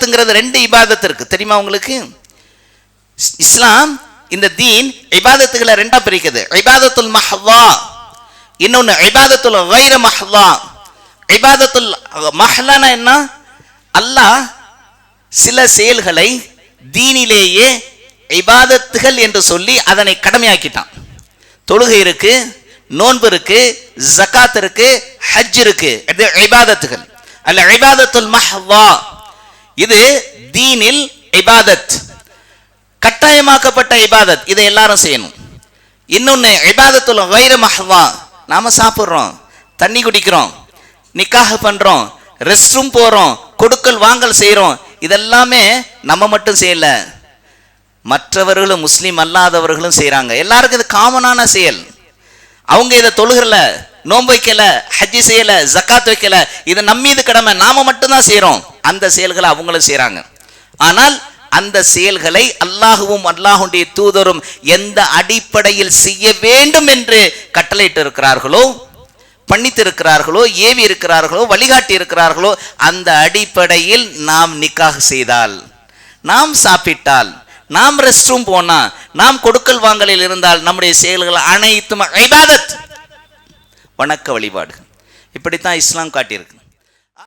இபாதத்துங்கிறது ரெண்டு இபாதத்து இருக்கு தெரியுமா உங்களுக்கு? இஸ்லாம் இந்த தீன் இபாதத்துகளை ரெண்டா பிரிக்குது. இபாதத்துல் மஹ்லா, இன்னொன்னு இபாதத்துல் கைர மஹ்லா. இபாதத்துல் மஹ்லானா என்ன? அல்லாஹ் சில செயல்களை தீனிலேயே இபாதத்துகள் என்று சொல்லி அதனை கடமையாக்கிட்டான். தொழுகை இருக்கு, நோன்பு இருக்கு, ஜகாத் இருக்கு, ஹஜ் இருக்கு, இது இபாதத்துகள். அல்ல இபாதத்துல் மஹ்லா, இது தீனில் இபாதத், கட்டாயமாக்கப்பட்ட இபாதத், இதை எல்லாரும் செய்யணும். இன்னொன்னு இபாதத்துல் கைர மஹ்லா, நாம சாப்பிட்றோம், தண்ணி குடிக்கிறோம், நிக்காஹ் பண்றோம், ரெஸ்ட் ரூம் போறோம், கொடுக்கல் வாங்கல் செய்யறோம், இதெல்லாமே நம்ம மட்டும் செய்யல, மற்றவர்களும் முஸ்லீம் அல்லாதவர்களும் செய்யறாங்க. எல்லாருக்கும் இது காமனான செயல். அவங்க இதை தொழுகிறல, நோன்பு வைக்கல, ஹஜ்ஜி செய்யல, ஜக்காத் வைக்கல, இது நம்மீது கடமை, நாம மட்டும்தான் செய்யறோம். அந்த செயல்களை அவங்களும் செய்யறாங்க. ஆனால் அந்த செயல்களை அல்லாஹுவும் அல்லாஹுடைய தூதரும் எந்த அடிப்படையில் செய்ய வேண்டும் என்று கட்டளையிட்டு இருக்கிறார்களோ, பண்ணித்திருக்கிறார்களோ, ஏவி இருக்கிறார்களோ, வழிகாட்டி இருக்கிறார்களோ, அந்த அடிப்படையில் நாம் நிக்காஹ் செய்தால், நாம் சாப்பிட்டால், நாம் ரெஸ்ட் ரூம் போனா, நாம் கொடுக்கல் வாங்கலில் இருந்தால், நம்முடைய செயல்கள் அனைத்தும் இபாதத், வணக்க வழிபாடு. இப்படித்தான் இஸ்லாம் காட்டியிருக்கு.